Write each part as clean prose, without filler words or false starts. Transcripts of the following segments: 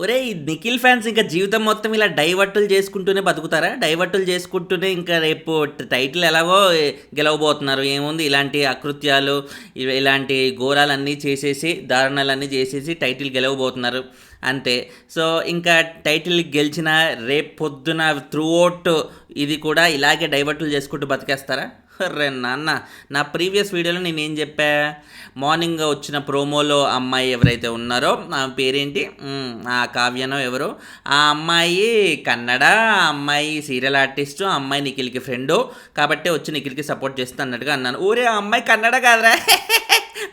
ఒరేయ్! నిఖిల్ ఫ్యాన్స్ ఇంకా జీవితం మొత్తం ఇలా డైవర్టులు చేసుకుంటూనే బతుకుతారా? డైవర్టులు చేసుకుంటూనే ఇంకా రేపు టైటిల్ ఎలాగో గెలవబోతున్నారు. ఏముంది ఇలాంటి అకృత్యాలు, ఇలాంటి ఘోరాలన్నీ చేసేసి, దారుణాలన్నీ చేసేసి టైటిల్ గెలవబోతున్నారు. అంతే. సో, ఇంకా టైటిల్ గెలిచిన రేపు పొద్దున త్రూఅవుట్ ఇది కూడా ఇలాగే డైవర్టులు చేసుకుంటూ బతికేస్తారా? అర్రే నాన్న! నా ప్రీవియస్ వీడియోలో నేనేం చెప్పా? మార్నింగ్ వచ్చిన ప్రోమోలో అమ్మాయి ఎవరైతే ఉన్నారో ఆమె పేరేంటి? ఆ కావ్యనో ఎవరో. ఆ అమ్మాయి కన్నడ, ఆ అమ్మాయి సీరియల్ ఆర్టిస్టు, ఆ అమ్మాయి నిఖిల్కి ఫ్రెండు కాబట్టి వచ్చి నిఖిల్కి సపోర్ట్ చేస్తా అన్నట్టుగా అన్నాను. ఊరే ఆ అమ్మాయి కన్నడ కాదురా,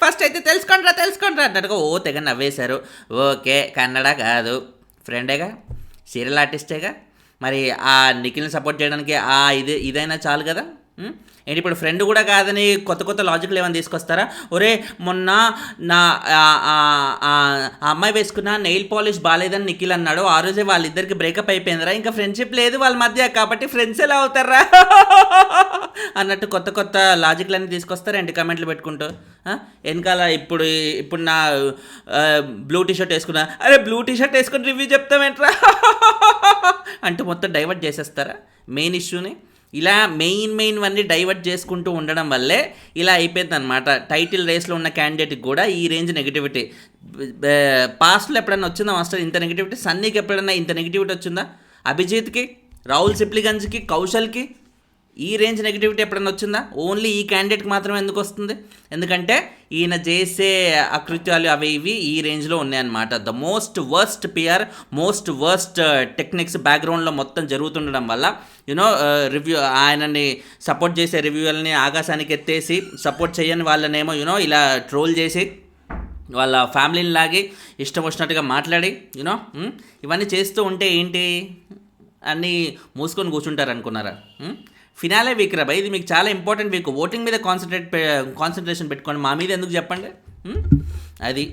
ఫస్ట్ అయితే తెలుసుకోండిరా అన్నట్టుగా తెగ నవ్వేశారు. ఓకే, కన్నడ కాదు, ఫ్రెండేగా, సీరియల్ ఆర్టిస్టేగా, మరి ఆ నిఖిల్ని సపోర్ట్ చేయడానికి ఇదైనా చాలు కదా. ఏంటి ఇప్పుడు ఫ్రెండ్ కూడా కాదని కొత్త కొత్త లాజిక్లు ఏమైనా తీసుకొస్తారా? ఒరే మొన్న నా ఆ అమ్మాయి వేసుకున్న నెయిల్ పాలిష్ బాగాలేదని నిఖిల్ అన్నాడు, ఆ రోజే వాళ్ళిద్దరికి బ్రేకప్ అయిపోయిందిరా, ఇంకా ఫ్రెండ్షిప్ లేదు వాళ్ళ మధ్య, కాబట్టి ఫ్రెండ్స్ ఎలా అవుతారా అన్నట్టు కొత్త కొత్త లాజిక్లన్నీ తీసుకొస్తారేంటి కమెంట్లు పెట్టుకుంటూ. వెనకాల ఇప్పుడు నా బ్లూ టీషర్ట్ వేసుకున్నా, అరే బ్లూ టీషర్ట్ వేసుకుని రివ్యూ చెప్తామేంట్రా అంటూ మొత్తం డైవర్ట్ చేసేస్తారా మెయిన్ ఇష్యూని. ఇలా మెయిన్ అన్నీ డైవర్ట్ చేసుకుంటూ ఉండడం వల్లే ఇలా అయిపోయింది అనమాట. టైటిల్ రేస్లో ఉన్న క్యాండిడేట్కి కూడా ఈ రేంజ్ నెగిటివిటీ పాస్ట్లో ఎప్పుడైనా వచ్చిందా మాస్టర్ ఇంత నెగిటివిటీ? సన్నీకి ఎప్పుడైనా ఇంత నెగిటివిటీ వచ్చిందా? అభిజిత్కి, రాహుల్ సిప్లిగంజ్కి, కౌశల్కి ఈ రేంజ్ నెగిటివిటీ ఎప్పుడైనా వచ్చిందా? ఓన్లీ ఈ క్యాండిడేట్కి మాత్రమే ఎందుకు వస్తుంది? ఎందుకంటే ఈయన చేసే అకృత్యాలు అవి ఇవి ఈ రేంజ్లో ఉన్నాయన్నమాట. The most worst PR, most worst techniques బ్యాక్గ్రౌండ్లో మొత్తం జరుగుతుండడం వల్ల రివ్యూ ఆయనని సపోర్ట్ చేసే రివ్యూలని ఆకాశానికి ఎత్తేసి, సపోర్ట్ చేయని వాళ్ళనేమో ఇలా ట్రోల్ చేసి, వాళ్ళ ఫ్యామిలీని లాగి ఇష్టం వచ్చినట్టుగా మాట్లాడి ఇవన్నీ చేస్తూ ఉంటే ఏంటి, అన్నీ మూసుకొని కూర్చుంటారు అనుకున్నారా? ఫినాలే వీక్ రా భయ్, ఇది మీకు చాలా ఇంపార్టెంట్ వీక్. ఓటింగ్ మీద కాన్సన్ట్రేషన్ పెట్టుకోండి, మా మీద ఎందుకు చెప్పండి. అది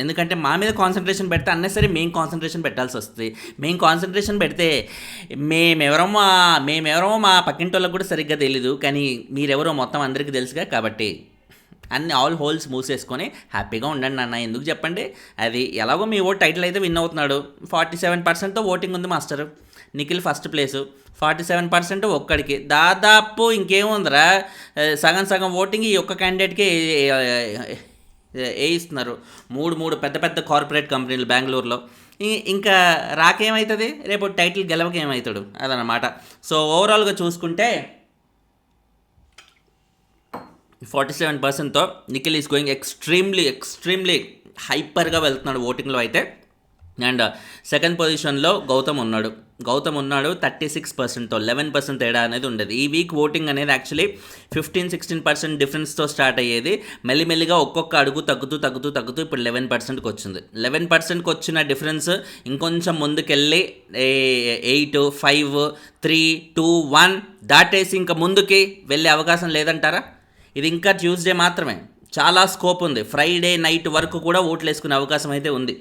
ఎందుకంటే మా మీద కాన్సన్ట్రేషన్ పెడితే అన్నెసరీ మేము కాన్సన్ట్రేషన్ పెట్టాల్సి వస్తుంది. మేము కాన్సన్ట్రేషన్ పెడితే మేమెవరమో మా పక్కింటి వాళ్ళకి కూడా సరిగ్గా తెలీదు, కానీ మీరెవరో మొత్తం అందరికీ తెలుసుగా. కాబట్టి అన్ని ఆల్ హోల్స్ మూసేసుకొని హ్యాపీగా ఉండండి అన్న, ఎందుకు చెప్పండి. అది ఎలాగో మీ ఓట్ టైటిల్ అయితే విన్ అవుతున్నాడు. 47%తో ఓటింగ్ ఉంది మాస్టర్. నిఖిల్ ఫస్ట్ ప్లేసు, 47% ఒక్కడికి. దాదాపు ఇంకేముందిరా, సగం ఓటింగ్ ఈ ఒక్క క్యాండిడేట్కే వేయిస్తున్నారు. మూడు పెద్ద పెద్ద కార్పొరేట్ కంపెనీలు బెంగళూరులో. ఇంకా రాకేమవుతుంది, రేపు టైటిల్ గెలవకి ఏమవుతాడు, అదనమాట. సో ఓవరాల్గా చూసుకుంటే 47%తో నిఖిల్ ఈస్ గోయింగ్ ఎక్స్ట్రీమ్లీ హైపర్గా వెళ్తున్నాడు ఓటింగ్లో అయితే. అండ్ సెకండ్ పొజిషన్లో గౌతమ్ ఉన్నాడు 36%తో. 11% తేడా అనేది ఉండేది. ఈ వీక్ ఓటింగ్ అనేది యాక్చువల్లీ 15-16% డిఫరెన్స్తో స్టార్ట్ అయ్యేది. మెల్లిమెల్లిగా ఒక్కొక్క అడుగు తగ్గుతూ ఇప్పుడు 11%కి వచ్చింది. 11%కి వచ్చిన డిఫరెన్స్ ఇంకొంచెం ముందుకెళ్ళి 8, 5, 3, 2, 1 దాటేసి ఇంకా ముందుకి వెళ్ళే అవకాశం లేదంటారా? ఇది ఇంకా ట్యూస్డే మాత్రమే, చాలా స్కోప్ ఉంది. ఫ్రైడే నైట్ వరకు కూడా ఓట్లు వేసుకునే అవకాశం అయితే ఉంది.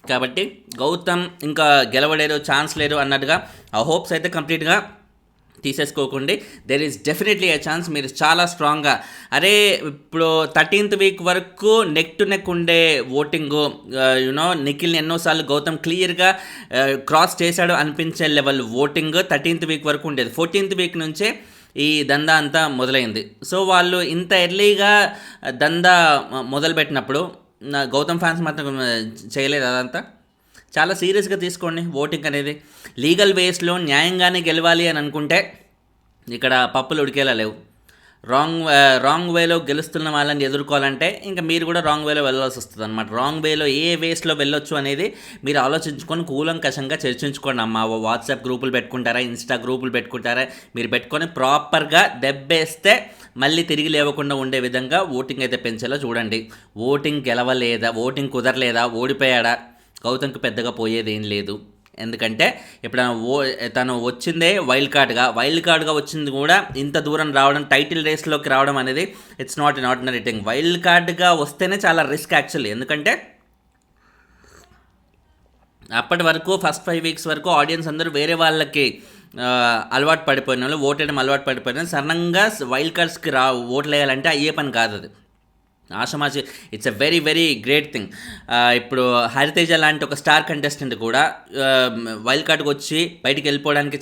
కాబట్టి గౌతమ్ ఇంకా గెలవలేరు, ఛాన్స్ లేదు అన్నట్టుగా ఆ హోప్స్ అయితే కంప్లీట్గా తీసేసుకోకండి. There is definitely a chance. మీరు చాలా స్ట్రాంగ్గా, అరే ఇప్పుడు 13th వీక్ వరకు నెక్ టు నెక్ ఉండే ఓటింగు, నిఖిల్ని ఎన్నోసార్లు గౌతమ్ క్లియర్గా క్రాస్ చేశాడు అనిపించే లెవెల్ ఓటింగ్ 13th వీక్ వరకు ఉండేది. 14th వీక్ నుంచే ఈ దందా అంతా మొదలైంది. సో వాళ్ళు ఇంత ఎర్లీగా దందా మొదలుపెట్టినప్పుడు గౌతమ్ ఫ్యాన్స్ మాత్రం చేయలేదు. అదంతా చాలా సీరియస్గా తీసుకోండి. ఓటింగ్ అనేది లీగల్ వేస్లో న్యాయంగానే గెలవాలి అని అనుకుంటే ఇక్కడ పప్పులు ఉడికేలా లేవు. రాంగ్ వేలో గెలుస్తున్న వాళ్ళని ఎదుర్కోవాలంటే ఇంకా మీరు కూడా రాంగ్ వేలో వెళ్ళాల్సి వస్తుంది అనమాట. రాంగ్ వేలో ఏ వేస్లో వెళ్ళొచ్చు అనేది మీరు ఆలోచించుకొని కూలంకషంగా చర్చించుకోండి. అమ్మ వాట్సాప్ గ్రూపులు పెట్టుకుంటారా, ఇన్స్టా గ్రూపులు పెట్టుకుంటారా, మీరు పెట్టుకొని ప్రాపర్గా దెబ్బేస్తే మళ్ళీ తిరిగి లేవకుండా ఉండే విధంగా ఓటింగ్ అయితే పెంచేలా చూడండి. ఓటింగ్ గెలవలేదా, ఓటింగ్ కుదరలేదా, ఓడిపోయాడా, గౌతమ్కి పెద్దగా పోయేదేం లేదు. ఎందుకంటే ఎప్పుడైనా తను వచ్చిందే వైల్డ్ కార్డ్గా వచ్చింది కూడా ఇంత దూరం రావడం, టైటిల్ రేస్లోకి రావడం అనేది it's not an ordinary thing. Wild కార్డ్గా వస్తేనే చాలా రిస్క్ యాక్చువల్లీ. ఎందుకంటే అప్పటి వరకు ఫస్ట్ 5 వీక్స్ వరకు ఆడియన్స్ అందరూ వేరే వాళ్ళకి అలవాటు పడిపోయిన వాళ్ళు, ఓటేయడం అలవాటు పడిపోయిన సడన్గా వైల్డ్ కార్డ్స్కి ఓట్లు వేయాలంటే అయ్యే పని కాదు అది. ఆషమాషి it's a very very great thing. ఇప్పుడు హరితేజ లాంటి ఒక స్టార్ కంటెస్టెంట్ కూడా వైల్డ్ కార్డ్కి వచ్చి బయటికి వెళ్ళిపోవడానికి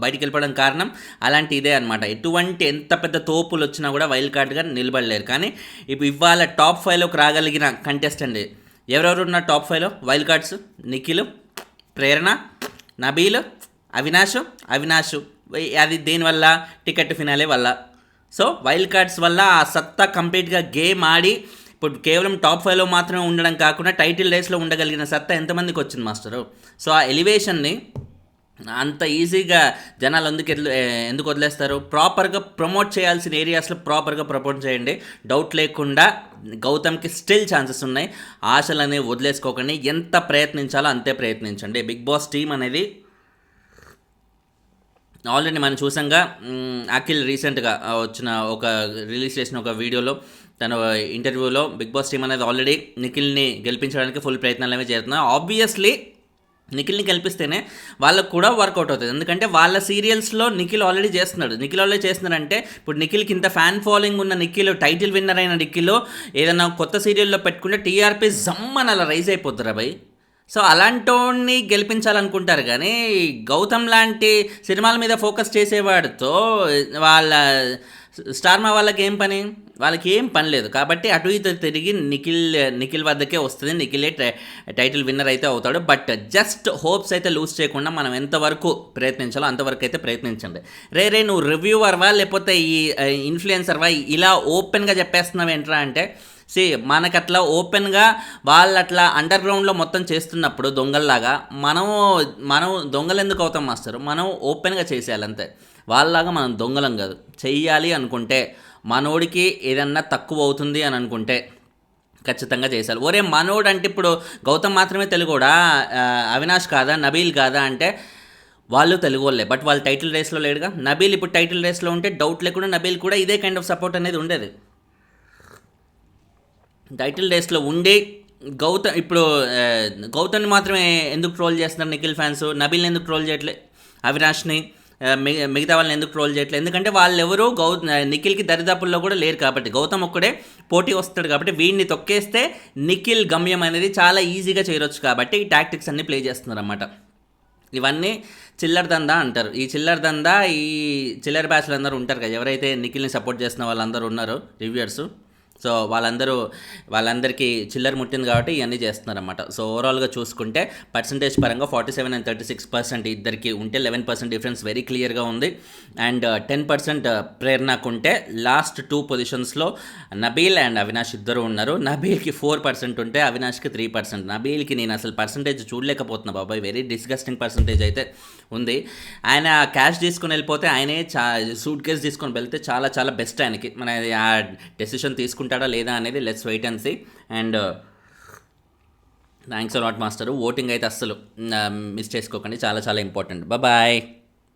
బయటికి వెళ్ళిపోవడానికి కారణం అలాంటి ఇదే అనమాట. ఎటువంటి ఎంత పెద్ద తోపులు వచ్చినా కూడా వైల్డ్ కార్డ్గా నిలబడలేరు. కానీ ఇప్పుడు ఇవాళ టాప్ 5లోకి రాగలిగిన కంటెస్టెంట్ ఎవరెవరు ఉన్నారు టాప్ 5లో వైల్డ్ కార్డ్స్? నిఖిల్, ప్రేరణ, నబీల్, అవినాష్. అది దేనివల్ల? టికెట్ ఫినాలే వల్ల. సో వైల్డ్ కార్డ్స్ వల్ల ఆ సత్తా కంప్లీట్గా గేమ్ ఆడి ఇప్పుడు కేవలం టాప్ 5లో మాత్రమే ఉండడం కాకుండా టైటిల్ రేస్లో ఉండగలిగిన సత్తా ఎంతమందికి వచ్చింది మాస్టరు? సో ఆ ఎలివేషన్ని అంత ఈజీగా జనాలు ఎందుకు వదిలేస్తారు? ప్రాపర్గా ప్రమోట్ చేయాల్సిన ఏరియాస్లో ప్రాపర్గా ప్రమోట్ చేయండి. డౌట్ లేకుండా గౌతమ్కి స్టిల్ ఛాన్సెస్ ఉన్నాయి. ఆశలు అనేవి వదిలేసుకోకండి. ఎంత ప్రయత్నించాలో అంతే ప్రయత్నించండి. బిగ్ బాస్ టీం అనేది ఆల్రెడీ మనం చూసాంగా. అఖిల్ రీసెంట్గా రిలీజ్ చేసిన ఒక వీడియోలో తన ఇంటర్వ్యూలో బిగ్ బాస్ టీం అనేది ఆల్రెడీ నిఖిల్ని గెలిపించడానికి ఫుల్ ప్రయత్నాలు అనేవి చేస్తున్నారు. ఆబ్వియస్లీ నిఖిల్ని గెలిపిస్తేనే వాళ్ళకు కూడా వర్కౌట్ అవుతుంది. ఎందుకంటే వాళ్ళ సీరియల్స్లో నిఖిల్ ఆల్రెడీ చేస్తున్నారంటే ఇప్పుడు నిఖిల్కి ఇంత ఫ్యాన్ ఫాలోయింగ్ ఉన్న నిఖిల్, టైటిల్ విన్నర్ అయిన నిఖిల్ ఏదైనా కొత్త సీరియల్లో పెట్టుకుంటే టీఆర్పీ జమ్మని అలా రైజ్ అయిపోతారా భయ్. సో అలాంటి గెలిపించాలనుకుంటారు. కానీ గౌతమ్ లాంటి సినిమాల మీద ఫోకస్ చేసేవాడితో వాళ్ళ స్టార్మా వాళ్ళకి ఏం పని లేదు. కాబట్టి అటు ఇటు తిరిగి నిఖిల్ వద్దకే వస్తుంది. నిఖిలే టైటిల్ విన్నర్ అయితే అవుతాడు. బట్ జస్ట్ హోప్స్ అయితే లూజ్ చేయకుండా మనం ఎంతవరకు ప్రయత్నించాలో అంతవరకు అయితే ప్రయత్నించండి. రే నువ్వు రివ్యూవర్వా లేకపోతే ఈ ఇన్ఫ్లుయెన్సర్వా ఇలా ఓపెన్గా చెప్పేస్తున్నావు ఏంట్రా అంటే, మనకు అట్లా ఓపెన్గా వాళ్ళు అట్లా అండర్ గ్రౌండ్లో మొత్తం చేస్తున్నప్పుడు దొంగల్లాగా మనం దొంగలు ఎందుకు అవుతాం మాస్టర్? మనం ఓపెన్గా చేసేయాలి అంతే. వాళ్ళలాగా మనం దొంగలం కాదు. చెయ్యాలి అనుకుంటే, మనోడికి ఏదన్నా తక్కువ అవుతుంది అని అనుకుంటే ఖచ్చితంగా చేశారు. ఒరే మనోడు అంటే ఇప్పుడు గౌతమ్ మాత్రమే తెలుగోడా? అవినాష్ కాదా? నబీల్ కాదా అంటే వాళ్ళు తెలుగు వాళ్ళే. బట్ వాళ్ళు టైటిల్ రేస్లో లేడుగా. నబీల్ ఇప్పుడు టైటిల్ రేస్లో ఉంటే డౌట్ లేకుండా నబీల్ కూడా ఇదే కైండ్ ఆఫ్ సపోర్ట్ అనేది ఉండేది. టైటిల్ రేస్లో ఉండి గౌతమ్ని మాత్రమే ఎందుకు ట్రోల్ చేస్తున్నారు నిఖిల్ ఫ్యాన్స్? నబీల్ని ఎందుకు ట్రోల్ చేయట్లేదు? అవినాష్ని, మిగతా వాళ్ళని ఎందుకు ట్రోల్ చేయట్లేదు? ఎందుకంటే వాళ్ళెవరూ నిఖిల్కి దరిదాపుల్లో కూడా లేరు కాబట్టి. గౌతమ్ ఒక్కడే పోటీ వస్తాడు కాబట్టి వీడిని తొక్కేస్తే నిఖిల్ గమ్యం అనేది చాలా ఈజీగా చేయవచ్చు. కాబట్టి ఈ టాక్టిక్స్ అన్నీ ప్లే చేస్తున్నారు అన్నమాట. ఇవన్నీ చిల్లర దందా అంటారు. ఈ చిల్లర బ్యాచ్లు అందరూ ఉంటారు కదా, ఎవరైతే నిఖిల్ని సపోర్ట్ చేస్తున్న వాళ్ళందరూ ఉన్నారో రివ్యూయర్స్. సో వాళ్ళందరికీ చిల్లర ముట్టింది కాబట్టి ఇవన్నీ చేస్తున్నారన్నమాట. సో ఓవరాల్గా చూసుకుంటే పర్సంటేజ్ పరంగా 47 and 36% ఇద్దరికి ఉంటే 11% డిఫరెన్స్ వెరీ క్లియర్గా ఉంది. అండ్ 10% ప్రేరణకు ఉంటే లాస్ట్ 2 పొజిషన్స్లో నబీల్ అండ్ అవినాష్ ఇద్దరు ఉన్నారు. నబీల్కి 4% ఉంటే అవినాష్కి 3%. నబీల్కి నేను అసలు పర్సంటేజ్ చూడలేకపోతున్నా బాబాయ్. వెరీ డిస్గస్టింగ్ పర్సంటేజ్ అయితే ఉంది. ఆయన క్యాష్ తీసుకుని వెళ్ళిపోతే ఆయనే సూట్ కేస్ తీసుకొని వెళ్తే చాలా చాలా బెస్ట్ ఆయనకి. మన ఆ డెసిషన్ తీసుకుంటాడా లేదా అనేది let's wait and see. And thanks a lot master. Voting అయితే అస్సలు మిస్ చేసుకోకండి, చాలా చాలా ఇంపార్టెంట్. బాయ్.